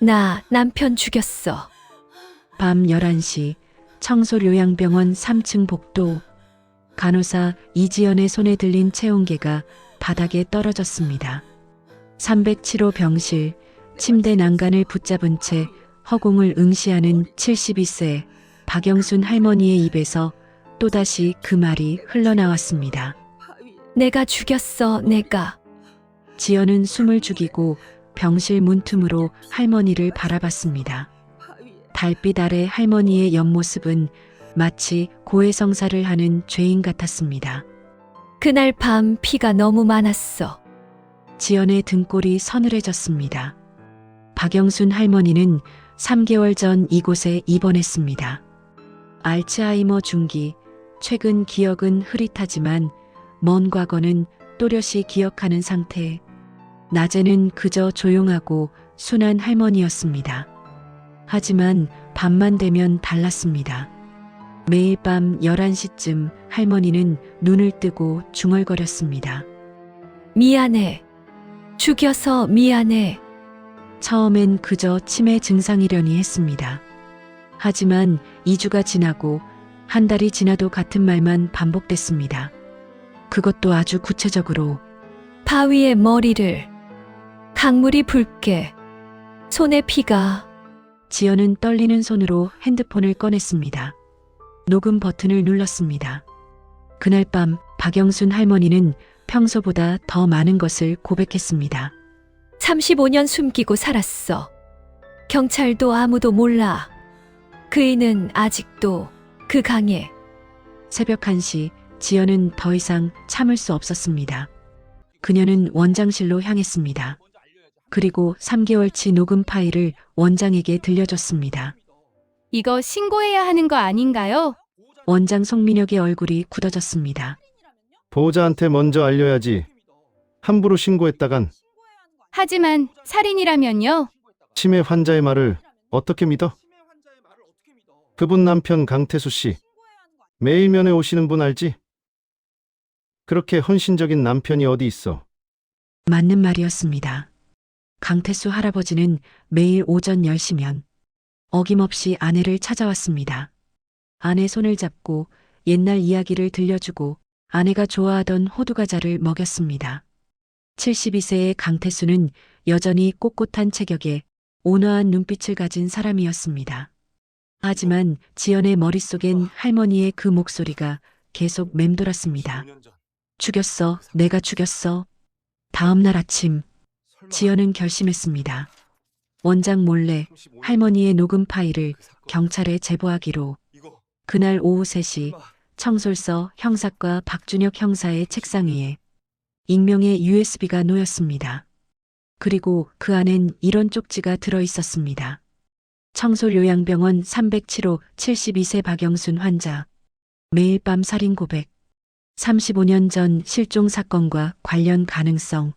나 남편 죽였어. 밤 11시 청소요양병원 3층 복도. 간호사 이지연의 손에 들린 체온계가 바닥에 떨어졌습니다. 307호 병실, 침대 난간을 붙잡은 채 허공을 응시하는 72세 박영순 할머니의 입에서 또다시 그 말이 흘러나왔습니다. 내가 죽였어, 내가. 지연은 숨을 죽이고 병실 문틈으로 할머니를 바라봤습니다. 달빛 아래 할머니의 옆모습은 마치 고해성사를 하는 죄인 같았습니다. 그날 밤 피가 너무 많았어. 지연의 등골이 서늘해졌습니다. 박영순 할머니는 3개월 전 이곳에 입원했습니다. 알츠하이머 중기, 최근 기억은 흐릿하지만 먼 과거는 또렷이 기억하는 상태. 낮에는 그저 조용하고 순한 할머니였습니다. 하지만 밤만 되면 달랐습니다. 매일 밤 11시쯤 할머니는 눈을 뜨고 중얼거렸습니다. 미안해. 죽여서 미안해. 처음엔 그저 치매 증상이려니 했습니다. 하지만 2주가 지나고 한 달이 지나도 같은 말만 반복됐습니다. 그것도 아주 구체적으로. 바위에 머리를. 강물이 붉게. 손에 피가. 지연은 떨리는 손으로 핸드폰을 꺼냈습니다. 녹음 버튼을 눌렀습니다. 그날 밤 박영순 할머니는 평소보다 더 많은 것을 고백했습니다. 35년 숨기고 살았어. 경찰도 아무도 몰라. 그이는 아직도 그 강에. 새벽 1시 지연은 더 이상 참을 수 없었습니다. 그녀는 원장실로 향했습니다. 그리고 3개월치 녹음 파일을 원장에게 들려줬습니다. 이거 신고해야 하는 거 아닌가요? 원장 송민혁의 얼굴이 굳어졌습니다. 보호자한테 먼저 알려야지. 함부로 신고했다간 하지만 살인이라면요? 치매 환자의 말을 어떻게 믿어? 그분 남편 강태수 씨. 매일 면회 오시는 분 알지? 그렇게 헌신적인 남편이 어디 있어? 맞는 말이었습니다. 강태수 할아버지는 매일 오전 10시면 어김없이 아내를 찾아왔습니다. 아내 손을 잡고 옛날 이야기를 들려주고 아내가 좋아하던 호두과자를 먹였습니다. 72세의 강태수는 여전히 꼿꼿한 체격에 온화한 눈빛을 가진 사람이었습니다. 하지만 지연의 머릿속엔 할머니의 그 목소리가 계속 맴돌았습니다. 죽였어, 내가 죽였어. 다음 날 아침 지연은 결심했습니다. 원장 몰래 할머니의 녹음 파일을 경찰에 제보하기로. 그날 오후 3시 청솔서 형사과 박준혁 형사의 책상 위에 익명의 USB가 놓였습니다. 그리고 그 안엔 이런 쪽지가 들어 있었습니다. 청솔요양병원 307호 72세 박영순 환자. 매일 밤 살인 고백. 35년 전 실종 사건과 관련 가능성.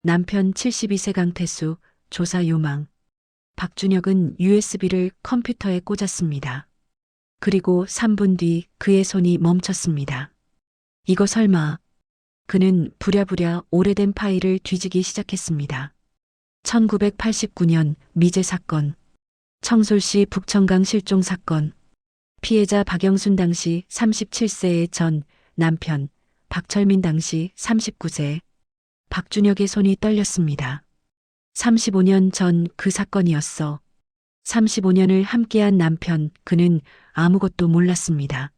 남편 72세 강태수 조사 요망. 박준혁은 USB를 컴퓨터에 꽂았습니다. 그리고 3분 뒤 그의 손이 멈췄습니다. 이거 설마. 그는 부랴부랴 오래된 파일을 뒤지기 시작했습니다. 1989년 미제 사건. 청솔시 북천강 실종 사건. 피해자 박영순 당시 37세의 전 남편, 박철민 당시 39세. 박준혁의 손이 떨렸습니다. 35년 전 그 사건이었어. 35년을 함께한 남편, 그는 아무것도 몰랐습니다.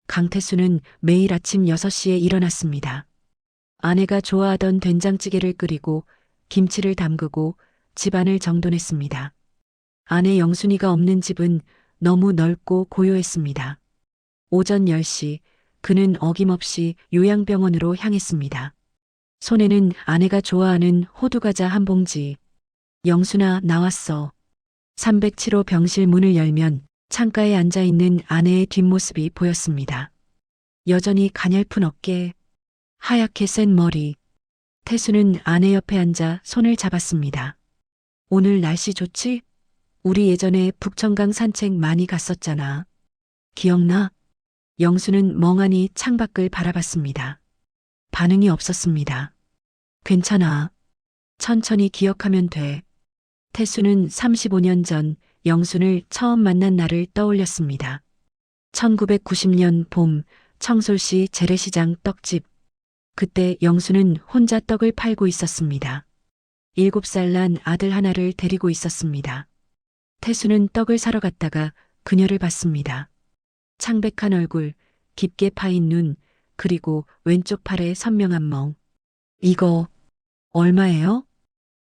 강태수는 매일 아침 6시에 일어났습니다. 아내가 좋아하던 된장찌개를 끓이고 김치를 담그고 집안을 정돈했습니다. 아내 영순이가 없는 집은 너무 넓고 고요했습니다. 오전 10시 그는 어김없이 요양병원으로 향했습니다. 손에는 아내가 좋아하는 호두과자 한 봉지. 영순아, 나왔어. 307호 병실 문을 열면 창가에 앉아있는 아내의 뒷모습이 보였습니다. 여전히 가냘픈 어깨, 하얗게 센 머리. 태수는 아내 옆에 앉아 손을 잡았습니다. 오늘 날씨 좋지? 우리 예전에 북천강 산책 많이 갔었잖아. 기억나? 영수는 멍하니 창밖을 바라봤습니다. 반응이 없었습니다. 괜찮아. 천천히 기억하면 돼. 태수는 35년 전 영순을 처음 만난 날을 떠올렸습니다. 1990년 봄 청솔시 재래시장 떡집. 그때 영순은 혼자 떡을 팔고 있었습니다. 7살 난 아들 하나를 데리고 있었습니다. 태수는 떡을 사러 갔다가 그녀를 봤습니다. 창백한 얼굴, 깊게 파인 눈, 그리고 왼쪽 팔에 선명한 멍. 이거 얼마예요?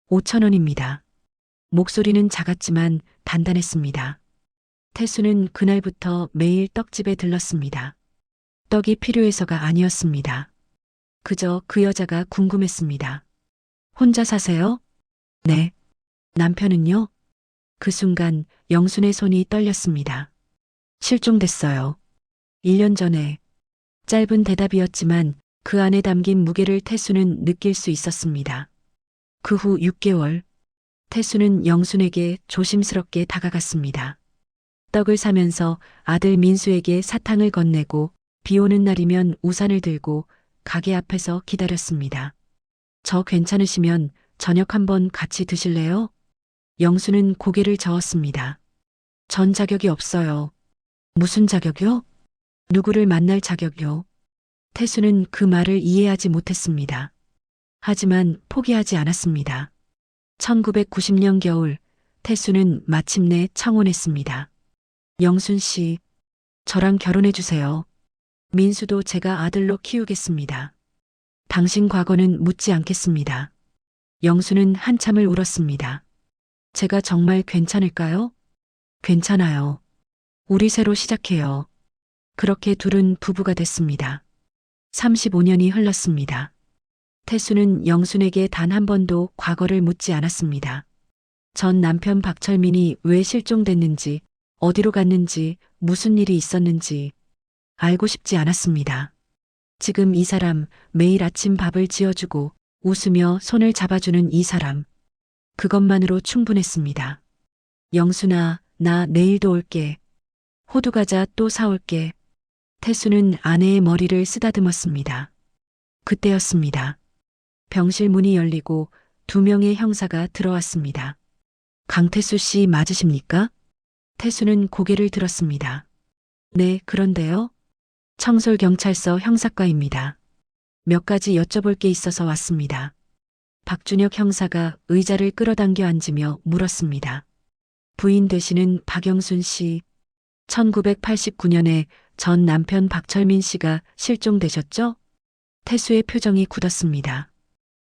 5,000원입니다. 목소리는 작았지만 단단했습니다. 태수는 그날부터 매일 떡집에 들렀습니다. 떡이 필요해서가 아니었습니다. 그저 그 여자가 궁금했습니다. 혼자 사세요? 네. 남편은요? 그 순간 영순의 손이 떨렸습니다. 실종됐어요. 1년 전에. 짧은 대답이었지만 그 안에 담긴 무게를 태수는 느낄 수 있었습니다. 그 후 6개월, 태수는 영순에게 조심스럽게 다가갔습니다. 떡을 사면서 아들 민수에게 사탕을 건네고 비 오는 날이면 우산을 들고 가게 앞에서 기다렸습니다. 저 괜찮으시면 저녁 한번 같이 드실래요? 영수는 고개를 저었습니다. 전 자격이 없어요. 무슨 자격이요? 누구를 만날 자격이요? 태수는 그 말을 이해하지 못했습니다. 하지만 포기하지 않았습니다. 1990년 겨울, 태수는 마침내 청혼했습니다. 영순 씨, 저랑 결혼해 주세요. 민수도 제가 아들로 키우겠습니다. 당신 과거는 묻지 않겠습니다. 영수는 한참을 울었습니다. 제가 정말 괜찮을까요? 괜찮아요. 우리 새로 시작해요. 그렇게 둘은 부부가 됐습니다. 35년이 흘렀습니다. 태수는 영순에게 단 한 번도 과거를 묻지 않았습니다. 전 남편 박철민이 왜 실종됐는지, 어디로 갔는지, 무슨 일이 있었는지 알고 싶지 않았습니다. 지금 이 사람, 매일 아침 밥을 지어주고 웃으며 손을 잡아주는 이 사람, 그것만으로 충분했습니다. 영순아, 나 내일도 올게. 호두과자 또 사올게. 태수는 아내의 머리를 쓰다듬었습니다. 그때였습니다. 병실 문이 열리고 2명의 형사가 들어왔습니다. 강태수 씨 맞으십니까? 태수는 고개를 들었습니다. 네, 그런데요. 청솔경찰서 형사과입니다. 몇 가지 여쭤볼 게 있어서 왔습니다. 박준혁 형사가 의자를 끌어당겨 앉으며 물었습니다. 부인 되시는 박영순 씨, 1989년에 전 남편 박철민 씨가 실종되셨죠? 태수의 표정이 굳었습니다.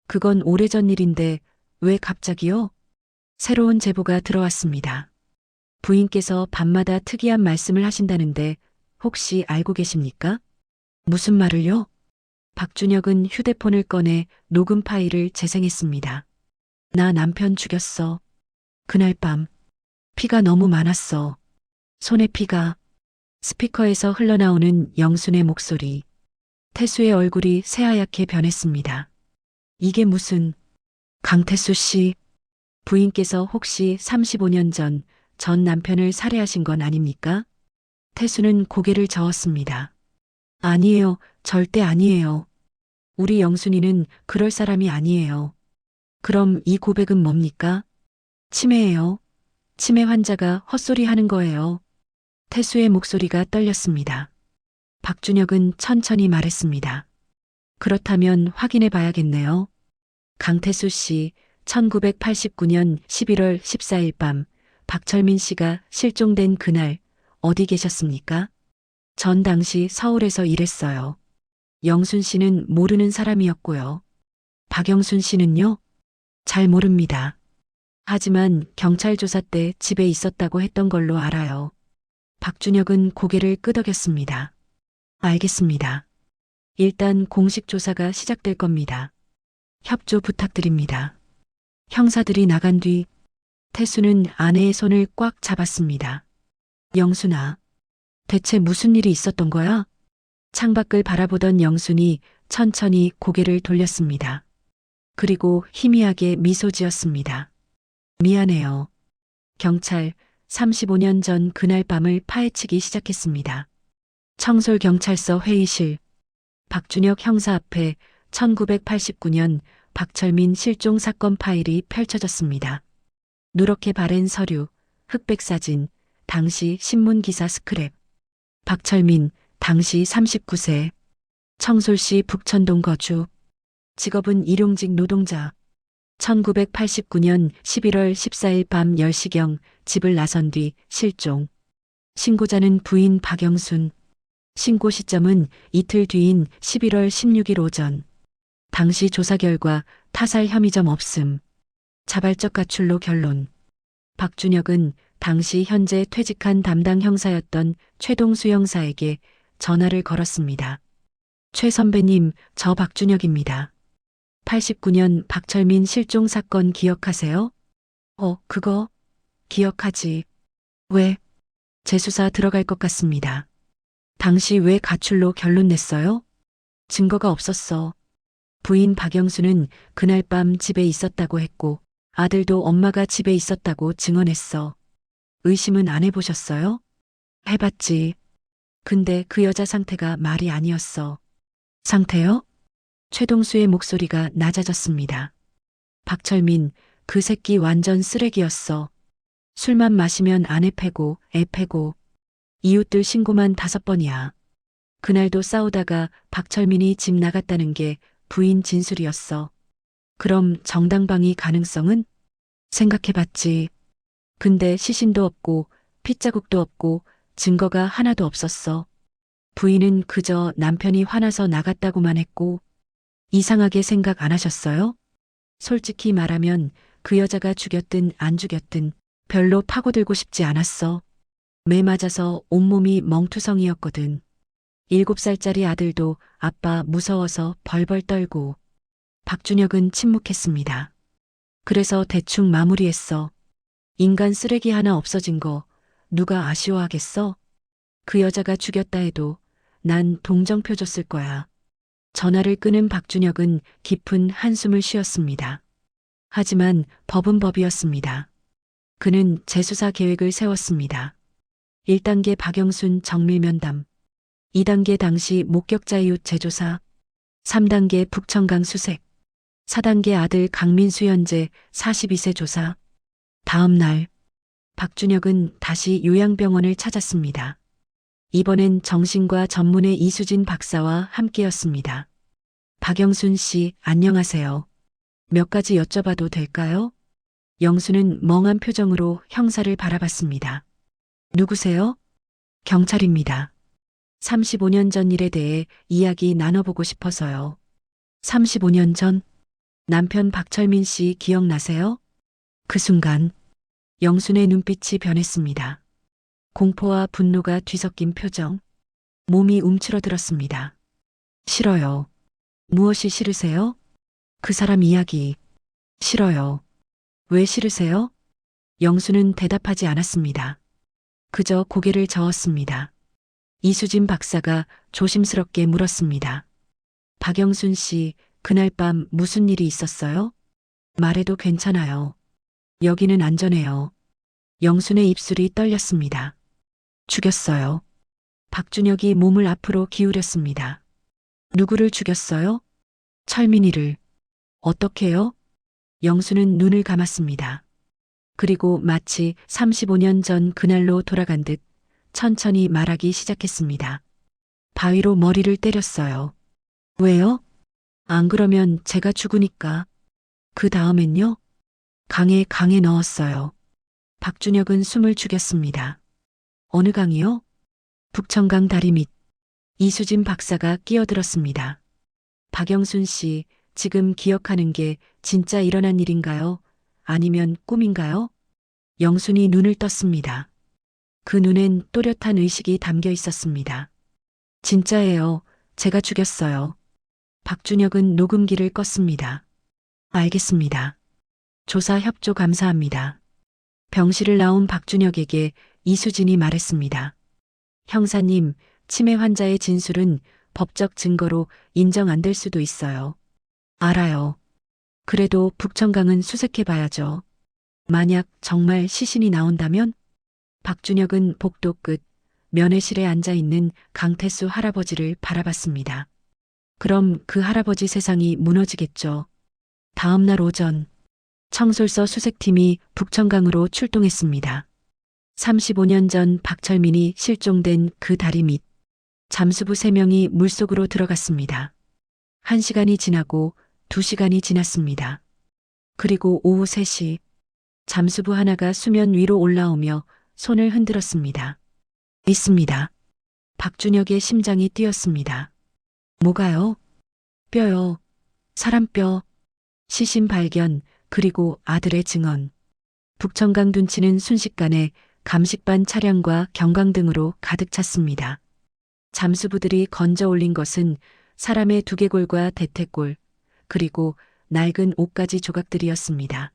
그건 오래전 일인데 왜 갑자기요? 새로운 제보가 들어왔습니다. 부인께서 밤마다 특이한 말씀을 하신다는데 혹시 알고 계십니까? 무슨 말을요? 박준혁은 휴대폰을 꺼내 녹음 파일을 재생했습니다. 나 남편 죽였어. 그날 밤 피가 너무 많았어. 손에 피가. 스피커에서 흘러나오는 영순의 목소리. 태수의 얼굴이 새하얗게 변했습니다. 이게 무슨... 강태수 씨, 부인께서 혹시 35년 전 남편을 살해하신 건 아닙니까? 태수는 고개를 저었습니다. 아니에요. 절대 아니에요. 우리 영순이는 그럴 사람이 아니에요. 그럼 이 고백은 뭡니까? 치매예요. 치매 환자가 헛소리 하는 거예요. 태수의 목소리가 떨렸습니다. 박준혁은 천천히 말했습니다. 그렇다면 확인해 봐야겠네요. 강태수 씨, 1989년 11월 14일 밤 박철민 씨가 실종된 그날 어디 계셨습니까? 전 당시 서울에서 일했어요. 영순 씨는 모르는 사람이었고요. 박영순 씨는요? 잘 모릅니다. 하지만 경찰 조사 때 집에 있었다고 했던 걸로 알아요. 박준혁은 고개를 끄덕였습니다. 알겠습니다. 일단 공식 조사가 시작될 겁니다. 협조 부탁드립니다. 형사들이 나간 뒤 태수는 아내의 손을 꽉 잡았습니다. 영순아, 대체 무슨 일이 있었던 거야? 창밖을 바라보던 영순이 천천히 고개를 돌렸습니다. 그리고 희미하게 미소 지었습니다. 미안해요. 경찰 35년 전 그날 밤을 파헤치기 시작했습니다. 청솔경찰서 회의실. 박준혁 형사 앞에 1989년 박철민 실종 사건 파일이 펼쳐졌습니다. 누렇게 바랜 서류, 흑백 사진, 당시 신문 기사 스크랩. 박철민, 당시 39세. 청솔시 북천동 거주. 직업은 일용직 노동자. 1989년 11월 14일 밤 10시경 집을 나선 뒤 실종. 신고자는 부인 박영순. 신고 시점은 이틀 뒤인 11월 16일 오전. 당시 조사 결과 타살 혐의점 없음. 자발적 가출로 결론. 박준혁은 당시 현재 퇴직한 담당 형사였던 최동수 형사에게 전화를 걸었습니다. 최 선배님, 저 박준혁입니다. 89년 박철민 실종 사건 기억하세요? 그거 기억하지. 왜? 재수사 들어갈 것 같습니다. 당시 왜 가출로 결론 냈어요? 증거가 없었어. 부인 박영수는 그날 밤 집에 있었다고 했고 아들도 엄마가 집에 있었다고 증언했어. 의심은 안 해보셨어요? 해봤지. 근데 그 여자 상태가 말이 아니었어. 상태요? 최동수의 목소리가 낮아졌습니다. 박철민, 그 새끼 완전 쓰레기였어. 술만 마시면 아내 패고 애 패고 이웃들 신고만 5번이야. 그날도 싸우다가 박철민이 집 나갔다는 게 부인 진술이었어. 그럼 정당방위 가능성은? 생각해봤지. 근데 시신도 없고 핏자국도 없고 증거가 하나도 없었어. 부인은 그저 남편이 화나서 나갔다고만 했고 이상하게 생각 안 하셨어요? 솔직히 말하면 그 여자가 죽였든 안 죽였든 별로 파고들고 싶지 않았어. 매 맞아서 온몸이 멍투성이었거든. 7살짜리 아들도 아빠 무서워서 벌벌 떨고. 박준혁은 침묵했습니다. 그래서 대충 마무리했어. 인간 쓰레기 하나 없어진 거 누가 아쉬워하겠어? 그 여자가 죽였다 해도 난 동정표 줬을 거야. 전화를 끊은 박준혁은 깊은 한숨을 쉬었습니다. 하지만 법은 법이었습니다. 그는 재수사 계획을 세웠습니다. 1단계 박영순 정밀 면담, 2단계 당시 목격자 이웃 재조사, 3단계 북천강 수색, 4단계 아들 강민수 현재 42세 조사. 다음 날 박준혁은 다시 요양병원을 찾았습니다. 이번엔 정신과 전문의 이수진 박사와 함께였습니다. 박영순 씨, 안녕하세요. 몇 가지 여쭤봐도 될까요? 영수는 멍한 표정으로 형사를 바라봤습니다. 누구세요? 경찰입니다. 35년 전 일에 대해 이야기 나눠보고 싶어서요. 35년 전? 남편 박철민 씨 기억나세요? 그 순간 영순의 눈빛이 변했습니다. 공포와 분노가 뒤섞인 표정. 몸이 움츠러들었습니다. 싫어요. 무엇이 싫으세요? 그 사람 이야기. 싫어요. 왜 싫으세요? 영수는 대답하지 않았습니다. 그저 고개를 저었습니다. 이수진 박사가 조심스럽게 물었습니다. 박영순 씨, 그날 밤 무슨 일이 있었어요? 말해도 괜찮아요. 여기는 안전해요. 영순의 입술이 떨렸습니다. 죽였어요. 박준혁이 몸을 앞으로 기울였습니다. 누구를 죽였어요? 철민이를. 어떻게요? 영수는 눈을 감았습니다. 그리고 마치 35년 전 그날로 돌아간 듯 천천히 말하기 시작했습니다. 바위로 머리를 때렸어요. 왜요? 안 그러면 제가 죽으니까. 그 다음엔요? 강에 넣었어요. 박준혁은 숨을 죽였습니다. 어느 강이요? 북천강 다리 밑. 이수진 박사가 끼어들었습니다. 박영순 씨, 지금 기억하는 게 진짜 일어난 일인가요? 아니면 꿈인가요? 영순이 눈을 떴습니다. 그 눈엔 또렷한 의식이 담겨 있었습니다. 진짜예요. 제가 죽였어요. 박준혁은 녹음기를 껐습니다. 알겠습니다. 조사 협조 감사합니다. 병실을 나온 박준혁에게 이수진이 말했습니다. 형사님, 치매 환자의 진술은 법적 증거로 인정 안 될 수도 있어요. 알아요. 그래도 북천강은 수색해봐야죠. 만약 정말 시신이 나온다면? 박준혁은 복도 끝 면회실에 앉아있는 강태수 할아버지를 바라봤습니다. 그럼 그 할아버지 세상이 무너지겠죠. 다음 날 오전 청솔서 수색팀이 북천강으로 출동했습니다. 35년 전 박철민이 실종된 그 다리 밑 잠수부 3명이 물속으로 들어갔습니다. 1시간이 지나고 2시간이 지났습니다. 그리고 오후 3시 잠수부 하나가 수면 위로 올라오며 손을 흔들었습니다. 있습니다. 박준혁의 심장이 뛰었습니다. 뭐가요? 뼈요. 사람뼈. 시신 발견, 그리고 아들의 증언. 북천강 둔치는 순식간에 감식반 차량과 경광등으로 가득 찼습니다. 잠수부들이 건져 올린 것은 사람의 두개골과 대퇴골, 그리고 낡은 옷가지 조각들이었습니다.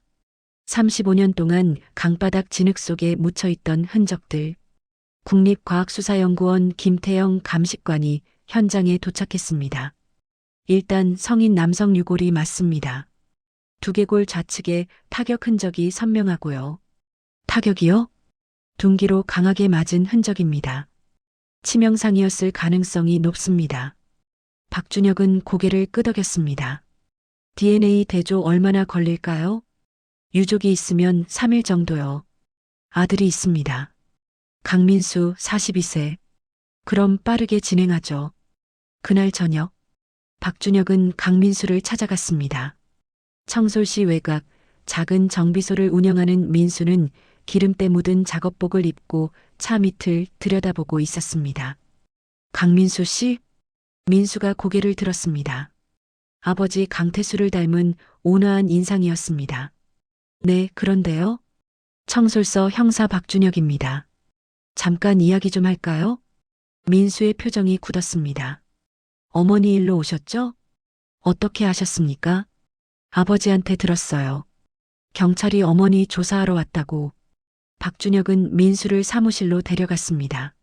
35년 동안 강바닥 진흙 속에 묻혀있던 흔적들. 국립과학수사연구원 김태영 감식관이 현장에 도착했습니다. 일단 성인 남성 유골이 맞습니다. 두개골 좌측에 타격 흔적이 선명하고요. 타격이요? 둔기로 강하게 맞은 흔적입니다. 치명상이었을 가능성이 높습니다. 박준혁은 고개를 끄덕였습니다. DNA 대조 얼마나 걸릴까요? 유족이 있으면 3일 정도요. 아들이 있습니다. 강민수 42세. 그럼 빠르게 진행하죠. 그날 저녁, 박준혁은 강민수를 찾아갔습니다. 청솔시 외곽 작은 정비소를 운영하는 민수는 기름때 묻은 작업복을 입고 차 밑을 들여다보고 있었습니다. 강민수 씨? 민수가 고개를 들었습니다. 아버지 강태수를 닮은 온화한 인상이었습니다. 네, 그런데요. 청솔서 형사 박준혁입니다. 잠깐 이야기 좀 할까요? 민수의 표정이 굳었습니다. 어머니 일로 오셨죠? 어떻게 아셨습니까? 아버지한테 들었어요. 경찰이 어머니 조사하러 왔다고. 박준혁은 민수를 사무실로 데려갔습니다.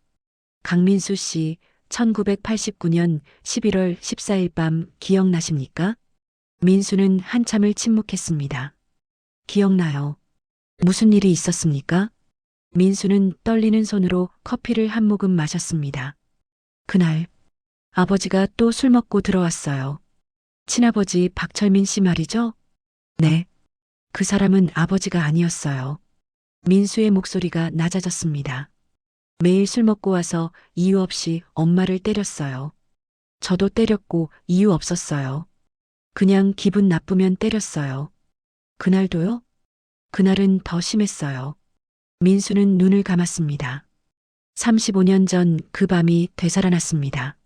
강민수 씨, 1989년 11월 14일 밤 기억나십니까? 민수는 한참을 침묵했습니다. 기억나요. 무슨 일이 있었습니까? 민수는 떨리는 손으로 커피를 한 모금 마셨습니다. 그날 아버지가 또 술 먹고 들어왔어요. 친아버지 박철민 씨 말이죠? 네. 그 사람은 아버지가 아니었어요. 민수의 목소리가 낮아졌습니다. 매일 술 먹고 와서 이유 없이 엄마를 때렸어요. 저도 때렸고 이유 없었어요. 그냥 기분 나쁘면 때렸어요. 그날도요? 그날은 더 심했어요. 민수는 눈을 감았습니다. 35년 전 그 밤이 되살아났습니다.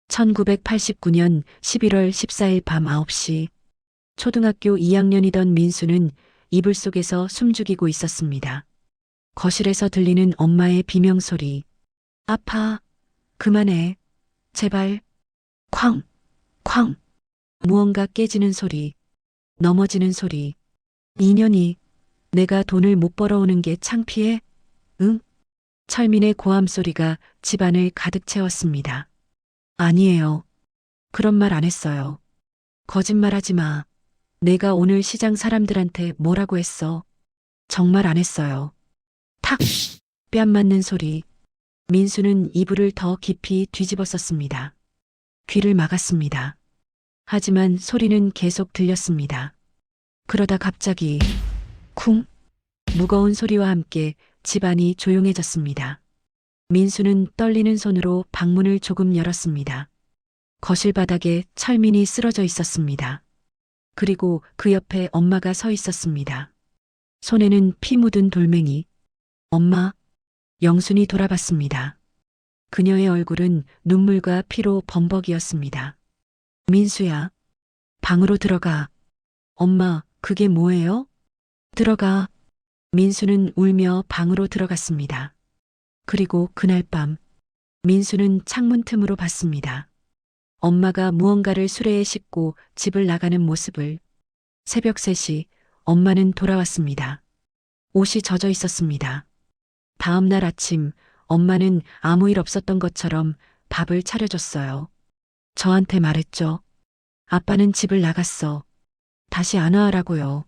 1989년 11월 14일 밤 9시 초등학교 2학년이던 민수는 이불 속에서 숨죽이고 있었습니다. 거실에서 들리는 엄마의 비명소리. 아파. 그만해. 제발. 쾅. 쾅. 무언가 깨지는 소리. 넘어지는 소리. 2년이 내가 돈을 못 벌어오는 게 창피해? 응? 철민의 고함 소리가 집안을 가득 채웠습니다. 아니에요. 그런 말 안 했어요. 거짓말하지 마. 내가 오늘 시장 사람들한테 뭐라고 했어? 정말 안 했어요. 탁! 뺨 맞는 소리. 민수는 이불을 더 깊이 뒤집어 썼습니다. 귀를 막았습니다. 하지만 소리는 계속 들렸습니다. 그러다 갑자기 쿵! 무거운 소리와 함께 집안이 조용해졌습니다. 민수는 떨리는 손으로 방문을 조금 열었습니다. 거실 바닥에 철민이 쓰러져 있었습니다. 그리고 그 옆에 엄마가 서 있었습니다. 손에는 피 묻은 돌멩이. 엄마. 영순이 돌아봤습니다. 그녀의 얼굴은 눈물과 피로 범벅이었습니다. 민수야. 방으로 들어가. 엄마, 그게 뭐예요? 들어가. 민수는 울며 방으로 들어갔습니다. 그리고 그날 밤 민수는 창문 틈으로 봤습니다. 엄마가 무언가를 수레에 싣고 집을 나가는 모습을. 새벽 3시 엄마는 돌아왔습니다. 옷이 젖어 있었습니다. 다음 날 아침 엄마는 아무 일 없었던 것처럼 밥을 차려줬어요. 저한테 말했죠. 아빠는 집을 나갔어. 다시 안 와라고요.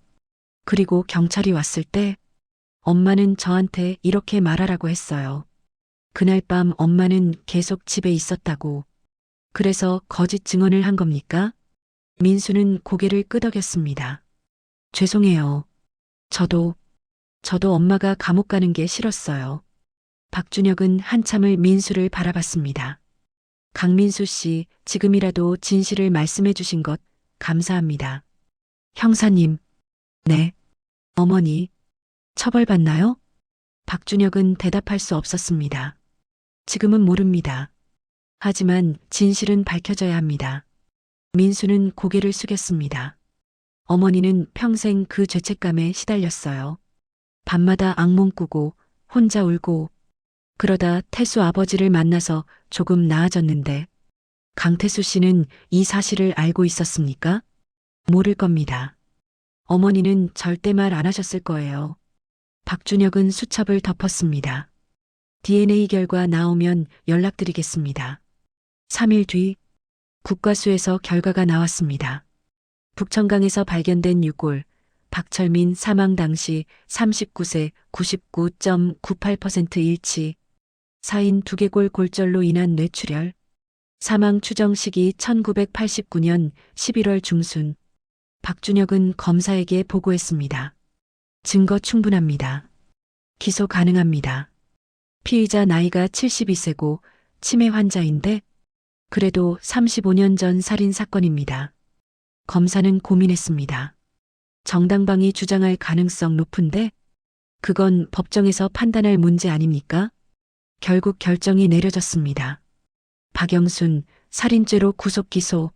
그리고 경찰이 왔을 때 엄마는 저한테 이렇게 말하라고 했어요. 그날 밤 엄마는 계속 집에 있었다고. 그래서 거짓 증언을 한 겁니까? 민수는 고개를 끄덕였습니다. 죄송해요. 저도 엄마가 감옥 가는 게 싫었어요. 박준혁은 한참을 민수를 바라봤습니다. 강민수 씨, 지금이라도 진실을 말씀해 주신 것 감사합니다. 형사님, 네. 어머니, 처벌받나요? 박준혁은 대답할 수 없었습니다. 지금은 모릅니다. 하지만 진실은 밝혀져야 합니다. 민수는 고개를 숙였습니다. 어머니는 평생 그 죄책감에 시달렸어요. 밤마다 악몽 꾸고 혼자 울고 그러다 태수 아버지를 만나서 조금 나아졌는데 강태수 씨는 이 사실을 알고 있었습니까? 모를 겁니다. 어머니는 절대 말 안 하셨을 거예요. 박준혁은 수첩을 덮었습니다. DNA 결과 나오면 연락드리겠습니다. 3일 뒤 국과수에서 결과가 나왔습니다. 북천강에서 발견된 유골, 박철민 사망 당시 39세 99.98% 일치, 사인 두개골 골절로 인한 뇌출혈, 사망 추정 시기 1989년 11월 중순. 박준혁은 검사에게 보고했습니다. 증거 충분합니다. 기소 가능합니다. 피의자 나이가 72세고 치매 환자인데 그래도 35년 전 살인 사건입니다. 검사는 고민했습니다. 정당방위 주장할 가능성 높은데 그건 법정에서 판단할 문제 아닙니까? 결국 결정이 내려졌습니다. 박영순 살인죄로 구속 기소.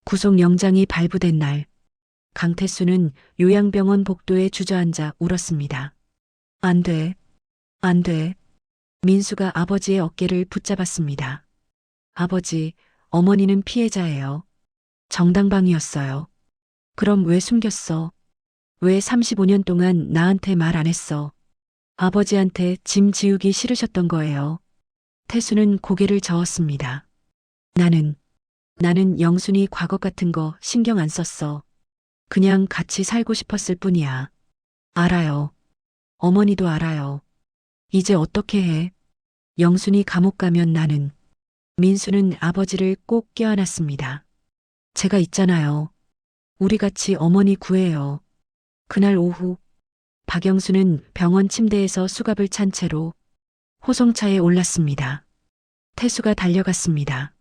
구속영장이 발부된 날 강태수는 요양병원 복도에 주저앉아 울었습니다. 안 돼. 안 돼. 민수가 아버지의 어깨를 붙잡았습니다. 아버지, 어머니는 피해자예요. 정당방위였어요. 그럼 왜 숨겼어? 왜 35년 동안 나한테 말 안 했어? 아버지한테 짐 지우기 싫으셨던 거예요. 태수는 고개를 저었습니다. 나는 영순이 과거 같은 거 신경 안 썼어. 그냥 같이 살고 싶었을 뿐이야. 알아요. 어머니도 알아요. 이제 어떻게 해? 영순이 감옥 가면 나는. 민수는 아버지를 꼭 껴안았습니다. 제가 있잖아요. 우리 같이 어머니 구해요. 그날 오후 박영수는 병원 침대에서 수갑을 찬 채로 호송차에 올랐습니다. 태수가 달려갔습니다.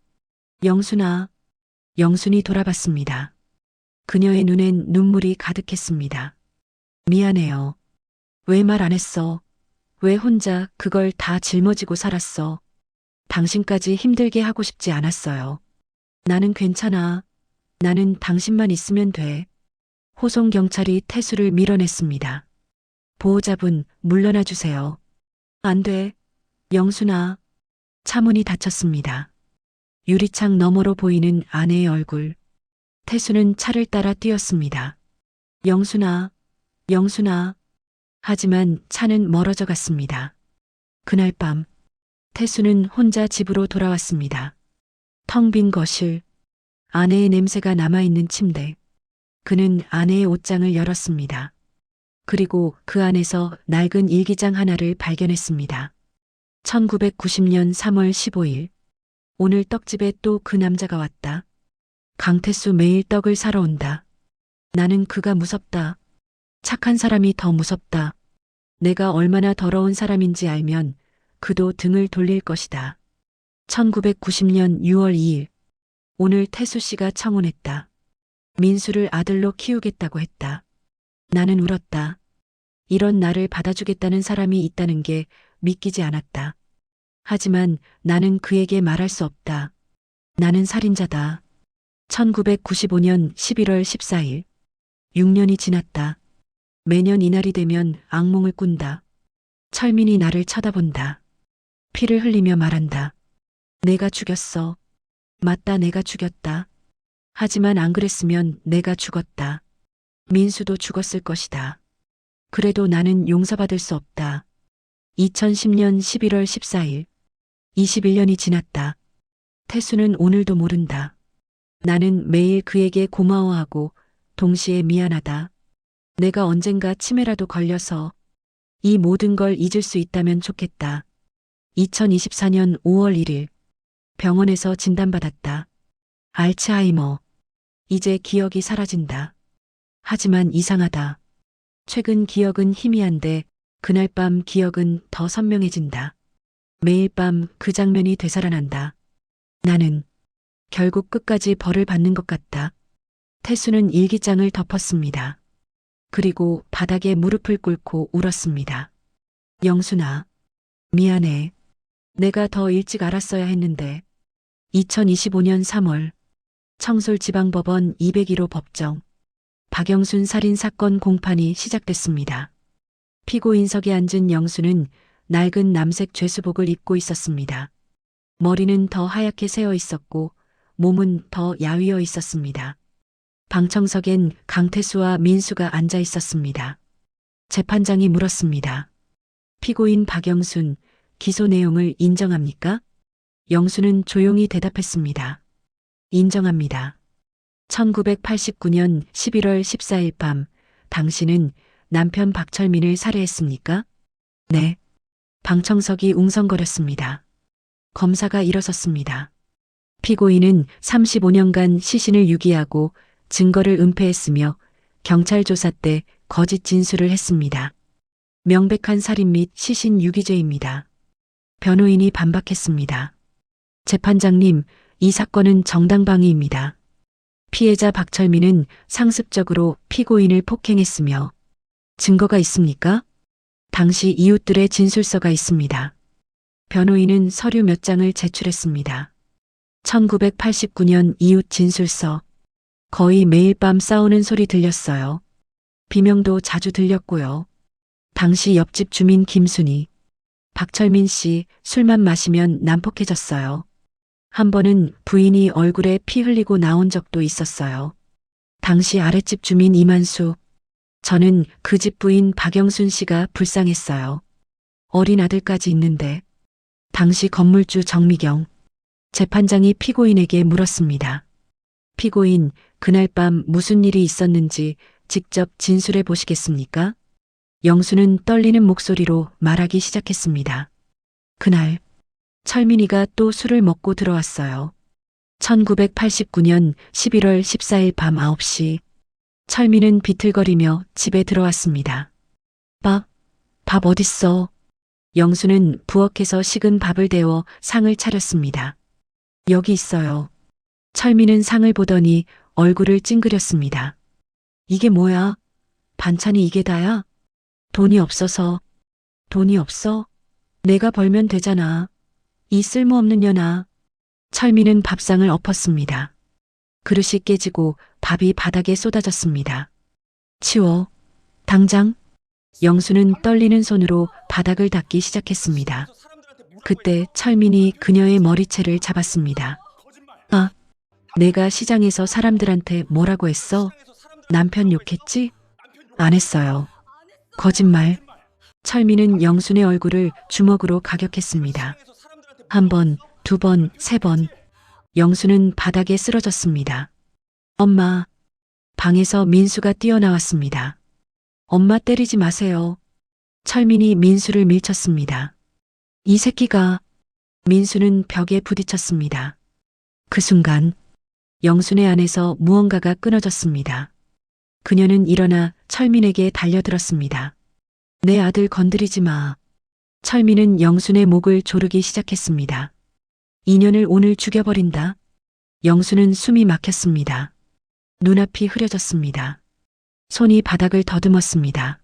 영순아. 영순이 돌아봤습니다. 그녀의 눈엔 눈물이 가득했습니다. 미안해요. 왜 말 안 했어? 왜 혼자 그걸 다 짊어지고 살았어? 당신까지 힘들게 하고 싶지 않았어요. 나는 괜찮아. 나는 당신만 있으면 돼. 호송 경찰이 태수를 밀어냈습니다. 보호자분, 물러나 주세요. 안 돼. 영순아. 차문이 닫혔습니다. 유리창 너머로 보이는 아내의 얼굴. 태수는 차를 따라 뛰었습니다. 영순아. 영순아. 하지만 차는 멀어져 갔습니다. 그날 밤 태수는 혼자 집으로 돌아왔습니다. 텅 빈 거실, 아내의 냄새가 남아있는 침대. 그는 아내의 옷장을 열었습니다. 그리고 그 안에서 낡은 일기장 하나를 발견했습니다. 1990년 3월 15일. 오늘 떡집에 또 그 남자가 왔다. 강태수 매일 떡을 사러 온다. 나는 그가 무섭다. 착한 사람이 더 무섭다. 내가 얼마나 더러운 사람인지 알면 그도 등을 돌릴 것이다. 1990년 6월 2일. 오늘 태수 씨가 청혼했다. 민수를 아들로 키우겠다고 했다. 나는 울었다. 이런 나를 받아주겠다는 사람이 있다는 게 믿기지 않았다. 하지만 나는 그에게 말할 수 없다. 나는 살인자다. 1995년 11월 14일. 6년이 지났다. 매년 이날이 되면 악몽을 꾼다. 철민이 나를 쳐다본다. 피를 흘리며 말한다. 내가 죽였어. 맞다, 내가 죽였다. 하지만 안 그랬으면 내가 죽었다. 민수도 죽었을 것이다. 그래도 나는 용서받을 수 없다. 2010년 11월 14일. 21년이 지났다. 태수는 오늘도 모른다. 나는 매일 그에게 고마워하고 동시에 미안하다. 내가 언젠가 치매라도 걸려서 이 모든 걸 잊을 수 있다면 좋겠다. 2024년 5월 1일. 병원에서 진단받았다. 알츠하이머. 이제 기억이 사라진다. 하지만 이상하다. 최근 기억은 희미한데 그날 밤 기억은 더 선명해진다. 매일 밤 그 장면이 되살아난다. 나는 결국 끝까지 벌을 받는 것 같다. 태수는 일기장을 덮었습니다. 그리고 바닥에 무릎을 꿇고 울었습니다. 영순아, 미안해. 내가 더 일찍 알았어야 했는데. 2025년 3월 청솔지방법원 201호 법정 박영순 살인사건 공판이 시작됐습니다. 피고인석에 앉은 영순은 낡은 남색 죄수복을 입고 있었습니다. 머리는 더 하얗게 새어 있었고 몸은 더 야위어 있었습니다. 방청석엔 강태수와 민수가 앉아 있었습니다. 재판장이 물었습니다. 피고인 박영순, 기소 내용을 인정합니까? 영순은 조용히 대답했습니다. 인정합니다. 1989년 11월 14일 밤 당신은 남편 박철민을 살해했습니까? 네. 방청석이 웅성거렸습니다. 검사가 일어섰습니다. 피고인은 35년간 시신을 유기하고 증거를 은폐했으며 경찰 조사 때 거짓 진술을 했습니다. 명백한 살인 및 시신 유기죄입니다. 변호인이 반박했습니다. 재판장님, 이 사건은 정당방위입니다. 피해자 박철민은 상습적으로 피고인을 폭행했으며 증거가 있습니까? 당시 이웃들의 진술서가 있습니다. 변호인은 서류 몇 장을 제출했습니다. 1989년 이웃 진술서. 거의 매일 밤 싸우는 소리 들렸어요. 비명도 자주 들렸고요. 당시 옆집 주민 김순희. 박철민 씨 술만 마시면 난폭해졌어요. 한 번은 부인이 얼굴에 피 흘리고 나온 적도 있었어요. 당시 아랫집 주민 이만수. 저는 그 집 부인 박영순 씨가 불쌍했어요. 어린 아들까지 있는데. 당시 건물주 정미경. 재판장이 피고인에게 물었습니다. 피고인, 그날 밤 무슨 일이 있었는지 직접 진술해 보시겠습니까? 영수는 떨리는 목소리로 말하기 시작했습니다. 그날 철민이가 또 술을 먹고 들어왔어요. 1989년 11월 14일 밤 9시 철민은 비틀거리며 집에 들어왔습니다. 밥 어딨어? 영수는 부엌에서 식은 밥을 데워 상을 차렸습니다. 여기 있어요. 철민은 상을 보더니 얼굴을 찡그렸습니다. 이게 뭐야? 반찬이 이게 다야? 돈이 없어서. 돈이 없어? 내가 벌면 되잖아. 이 쓸모없는 년아. 철민은 밥상을 엎었습니다. 그릇이 깨지고 밥이 바닥에 쏟아졌습니다. 치워. 당장. 영수는 떨리는 손으로 바닥을 닦기 시작했습니다. 그때 철민이 그녀의 머리채를 잡았습니다. 아, 내가 시장에서 사람들한테 뭐라고 했어? 남편 욕했지? 안 했어요. 거짓말. 철민은 영순의 얼굴을 주먹으로 가격했습니다. 한 번, 두 번, 세 번. 영수는 바닥에 쓰러졌습니다. 엄마. 방에서 민수가 뛰어나왔습니다. 엄마 때리지 마세요. 철민이 민수를 밀쳤습니다. 이 새끼가. 민수는 벽에 부딪혔습니다. 그 순간 영순의 안에서 무언가가 끊어졌습니다. 그녀는 일어나 철민에게 달려들었습니다. 내 아들 건드리지 마. 철민은 영순의 목을 조르기 시작했습니다. 인연을 오늘 죽여버린다. 영순은 숨이 막혔습니다. 눈앞이 흐려졌습니다. 손이 바닥을 더듬었습니다.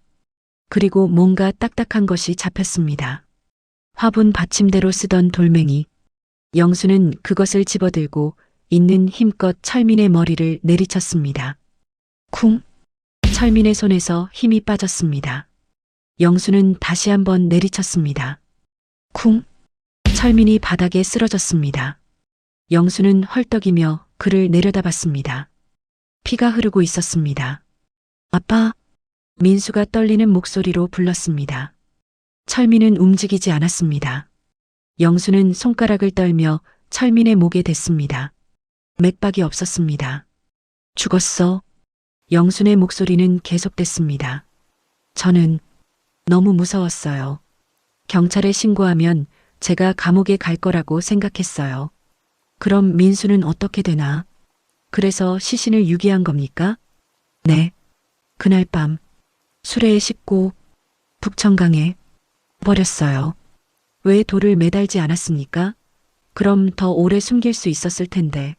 그리고 뭔가 딱딱한 것이 잡혔습니다. 화분 받침대로 쓰던 돌멩이. 영수는 그것을 집어들고 있는 힘껏 철민의 머리를 내리쳤습니다. 쿵! 철민의 손에서 힘이 빠졌습니다. 영수는 다시 한번 내리쳤습니다. 쿵! 철민이 바닥에 쓰러졌습니다. 영수는 헐떡이며 그를 내려다봤습니다. 피가 흐르고 있었습니다. 아빠! 민수가 떨리는 목소리로 불렀습니다. 철민은 움직이지 않았습니다. 영수는 손가락을 떨며 철민의 목에 댔습니다. 맥박이 없었습니다. 죽었어. 영순의 목소리는 계속됐습니다. 저는 너무 무서웠어요. 경찰에 신고하면 제가 감옥에 갈 거라고 생각했어요. 그럼 민수는 어떻게 되나? 그래서 시신을 유기한 겁니까? 네. 그날 밤 수레에 싣고 북천강에 버렸어요. 왜 돌을 매달지 않았습니까? 그럼 더 오래 숨길 수 있었을 텐데.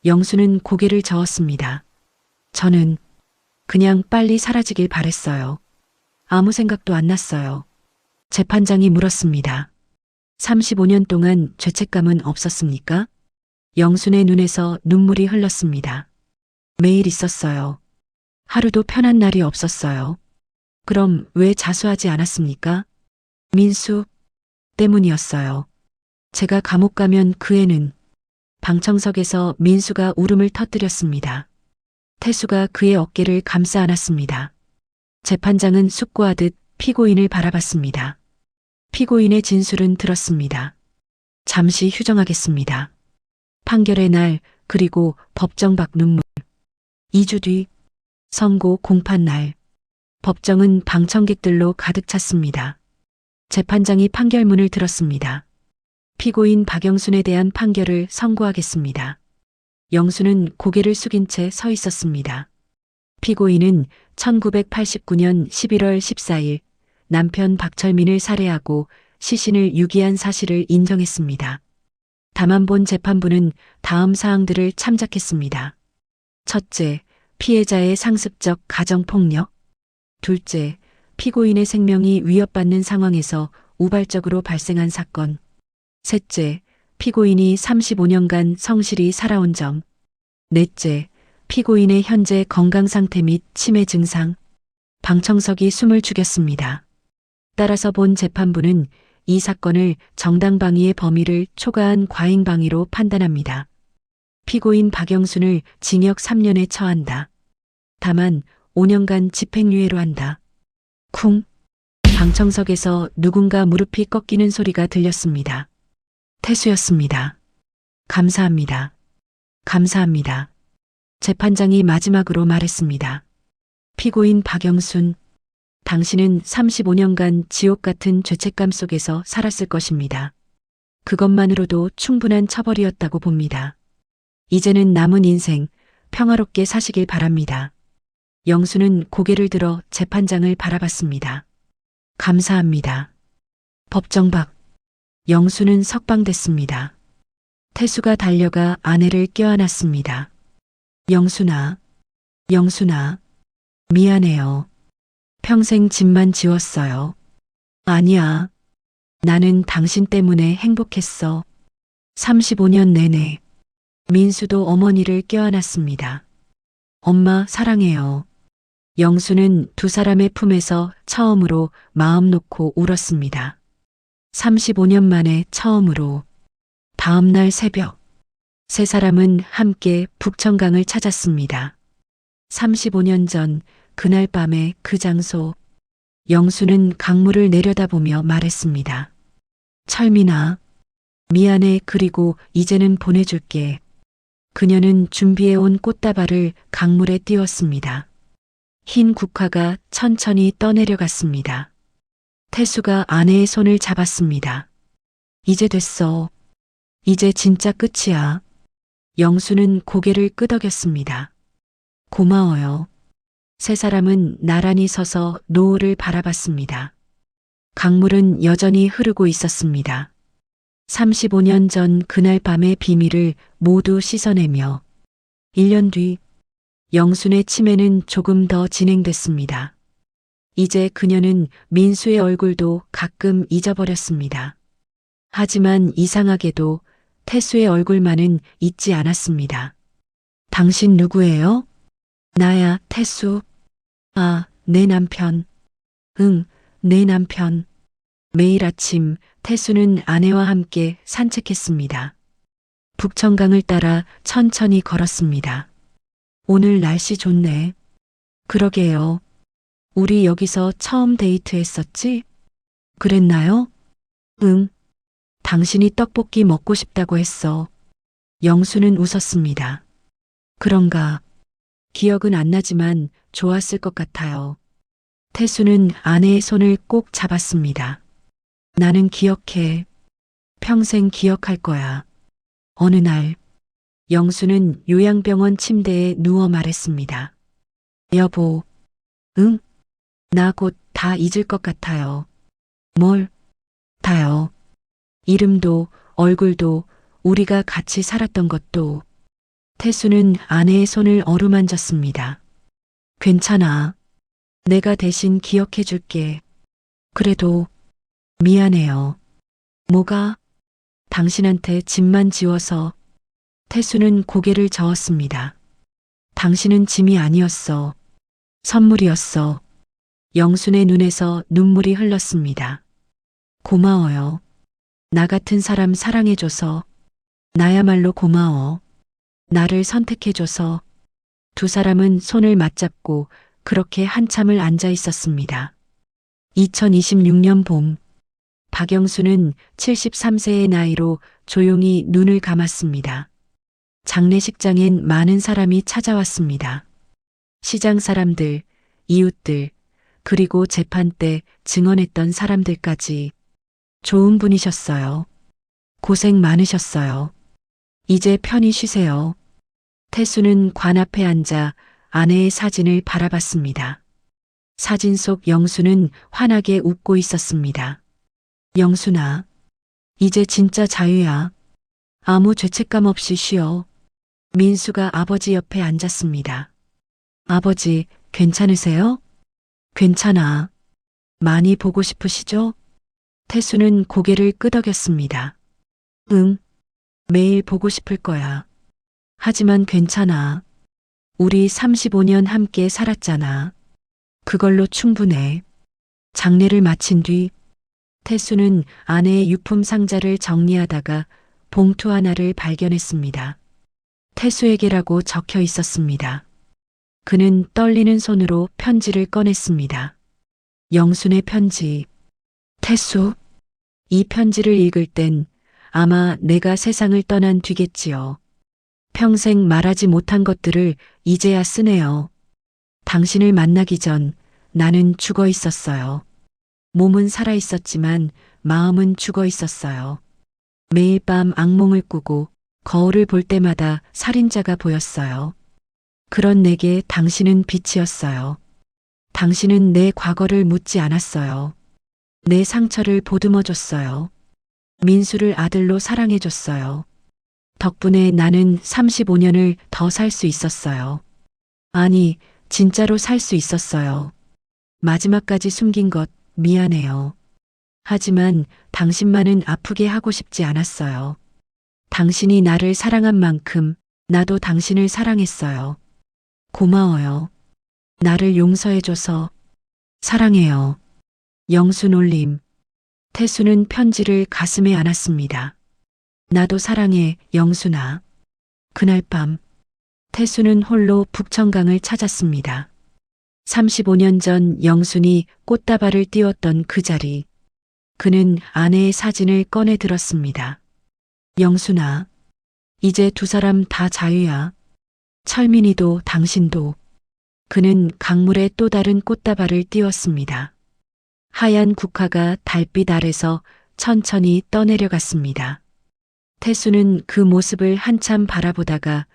영수는 고개를 저었습니다. 저는 그냥 빨리 사라지길 바랬어요. 아무 생각도 안 났어요. 재판장이 물었습니다. 35년 동안 죄책감은 없었습니까? 영순의 눈에서 눈물이 흘렀습니다. 매일 있었어요. 하루도 편한 날이 없었어요. 그럼 왜 자수하지 않았습니까? 민수 때문이었어요. 제가 감옥 가면 그 애는 방청석에서 민수가 울음을 터뜨렸습니다. 태수가 그의 어깨를 감싸 안았습니다. 재판장은 숙고하듯 피고인을 바라봤습니다. 피고인의 진술은 들었습니다. 잠시 휴정하겠습니다. 판결의 날 그리고 법정 밖 눈물. 2주 뒤 선고 공판 날. 법정은 방청객들로 가득 찼습니다. 재판장이 판결문을 들었습니다. 피고인 박영순에 대한 판결을 선고하겠습니다. 영수는 고개를 숙인 채 서 있었습니다. 피고인은 1989년 11월 14일 남편 박철민을 살해하고 시신을 유기한 사실을 인정했습니다. 다만 본 재판부는 다음 사항들을 참작했습니다. 첫째, 피해자의 상습적 가정폭력. 둘째, 피고인의 생명이 위협받는 상황에서 우발적으로 발생한 사건. 셋째, 피고인이 35년간 성실히 살아온 점. 넷째, 피고인의 현재 건강 상태 및 치매 증상. 방청석이 숨을 죽였습니다. 따라서 본 재판부는 이 사건을 정당방위의 범위를 초과한 과잉방위로 판단합니다. 피고인 박영순을 징역 3년에 처한다. 다만 5년간 집행유예로 한다. 쿵. 방청석에서 누군가 무릎이 꺾이는 소리가 들렸습니다. 태수였습니다. 감사합니다. 감사합니다. 재판장이 마지막으로 말했습니다. 피고인 박영순, 당신은 35년간 지옥 같은 죄책감 속에서 살았을 것입니다. 그것만으로도 충분한 처벌이었다고 봅니다. 이제는 남은 인생 평화롭게 사시길 바랍니다. 영수는 고개를 들어 재판장을 바라봤습니다. 감사합니다. 법정 밖. 영수는 석방됐습니다. 태수가 달려가 아내를 껴안았습니다. 영순아, 영순아, 미안해요. 평생 집만 지웠어요. 아니야. 나는 당신 때문에 행복했어. 35년 내내. 민수도 어머니를 껴안았습니다. 엄마 사랑해요. 영수는 두 사람의 품에서 처음으로 마음 놓고 울었습니다. 35년 만에 처음으로. 다음 날 새벽. 세 사람은 함께 북천강을 찾았습니다. 35년 전 그날 밤의 그 장소. 영수는 강물을 내려다보며 말했습니다. 철민아, 미안해. 그리고 이제는 보내줄게. 그녀는 준비해온 꽃다발을 강물에 띄웠습니다. 흰 국화가 천천히 떠내려갔습니다. 태수가 아내의 손을 잡았습니다. 이제 됐어. 이제 진짜 끝이야. 영수는 고개를 끄덕였습니다. 고마워요. 세 사람은 나란히 서서 노을을 바라봤습니다. 강물은 여전히 흐르고 있었습니다. 35년 전 그날 밤의 비밀을 모두 씻어내며 1년 뒤 영순의 치매는 조금 더 진행됐습니다. 이제 그녀는 민수의 얼굴도 가끔 잊어버렸습니다. 하지만 이상하게도 태수의 얼굴만은 잊지 않았습니다. 당신 누구예요? 나야, 태수. 아, 내 남편. 응, 내 남편. 매일 아침 태수는 아내와 함께 산책했습니다. 북천강을 따라 천천히 걸었습니다. 오늘 날씨 좋네. 그러게요. 우리 여기서 처음 데이트했었지? 그랬나요? 응. 당신이 떡볶이 먹고 싶다고 했어. 영수는 웃었습니다. 그런가. 기억은 안 나지만 좋았을 것 같아요. 태수는 아내의 손을 꼭 잡았습니다. 나는 기억해. 평생 기억할 거야. 어느 날, 영수는 요양병원 침대에 누워 말했습니다. 여보, 응? 나 곧 다 잊을 것 같아요. 뭘? 다요. 이름도, 얼굴도, 우리가 같이 살았던 것도. 태수는 아내의 손을 어루만졌습니다. 괜찮아. 내가 대신 기억해 줄게. 그래도 미안해요. 뭐가? 당신한테 짐만 지워서. 태수는 고개를 저었습니다. 당신은 짐이 아니었어. 선물이었어. 영순의 눈에서 눈물이 흘렀습니다. 고마워요. 나 같은 사람 사랑해줘서. 나야말로 고마워. 나를 선택해줘서. 두 사람은 손을 맞잡고 그렇게 한참을 앉아 있었습니다. 2026년 봄, 박영수는 73세의 나이로 조용히 눈을 감았습니다. 장례식장엔 많은 사람이 찾아왔습니다. 시장 사람들, 이웃들, 그리고 재판 때 증언했던 사람들까지. 좋은 분이셨어요. 고생 많으셨어요. 이제 편히 쉬세요. 태수는 관 앞에 앉아 아내의 사진을 바라봤습니다. 사진 속 영수는 환하게 웃고 있었습니다. 영순아, 이제 진짜 자유야. 아무 죄책감 없이 쉬어. 민수가 아버지 옆에 앉았습니다. 아버지, 괜찮으세요? 괜찮아. 많이 보고 싶으시죠? 태수는 고개를 끄덕였습니다. 응, 매일 보고 싶을 거야. 하지만 괜찮아. 우리 35년 함께 살았잖아. 그걸로 충분해. 장례를 마친 뒤 태수는 아내의 유품 상자를 정리하다가 봉투 하나를 발견했습니다. 태수에게라고 적혀 있었습니다. 그는 떨리는 손으로 편지를 꺼냈습니다. 영순의 편지. 태수, 이 편지를 읽을 땐 아마 내가 세상을 떠난 뒤겠지요. 평생 말하지 못한 것들을 이제야 쓰네요. 당신을 만나기 전 나는 죽어 있었어요. 몸은 살아 있었지만 마음은 죽어 있었어요. 매일 밤 악몽을 꾸고 거울을 볼 때마다 살인자가 보였어요. 그런 내게 당신은 빛이었어요. 당신은 내 과거를 묻지 않았어요. 내 상처를 보듬어줬어요. 민수를 아들로 사랑해줬어요. 덕분에 나는 35년을 더 살 수 있었어요. 아니, 진짜로 살 수 있었어요. 마지막까지 숨긴 것 미안해요. 하지만 당신만은 아프게 하고 싶지 않았어요. 당신이 나를 사랑한 만큼 나도 당신을 사랑했어요. 고마워요. 나를 용서해줘서. 사랑해요. 영수 놀림. 태수는 편지를 가슴에 안았습니다. 나도 사랑해, 영순아. 그날 밤, 태수는 홀로 북천강을 찾았습니다. 35년 전 영순이 꽃다발을 띄웠던 그 자리. 그는 아내의 사진을 꺼내 들었습니다. 영순아, 이제 두 사람 다 자유야. 철민이도 당신도. 그는 강물에 또 다른 꽃다발을 띄웠습니다. 하얀 국화가 달빛 아래서 천천히 떠내려갔습니다. 태수는 그 모습을 한참 바라보다가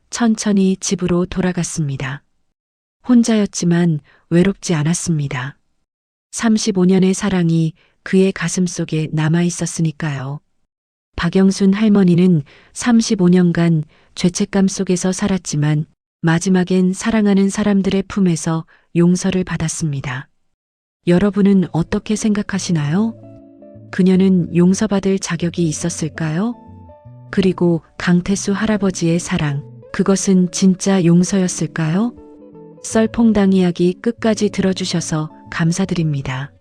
천천히 집으로 돌아갔습니다. 혼자였지만 외롭지 않았습니다. 35년의 사랑이 그의 가슴 속에 남아 있었으니까요. 박영순 할머니는 35년간 죄책감 속에서 살았지만 마지막엔 사랑하는 사람들의 품에서 용서를 받았습니다. 여러분은 어떻게 생각하시나요? 그녀는 용서받을 자격이 있었을까요? 그리고 강태수 할아버지의 사랑, 그것은 진짜 용서였을까요? 썰퐁당 이야기 끝까지 들어주셔서 감사드립니다.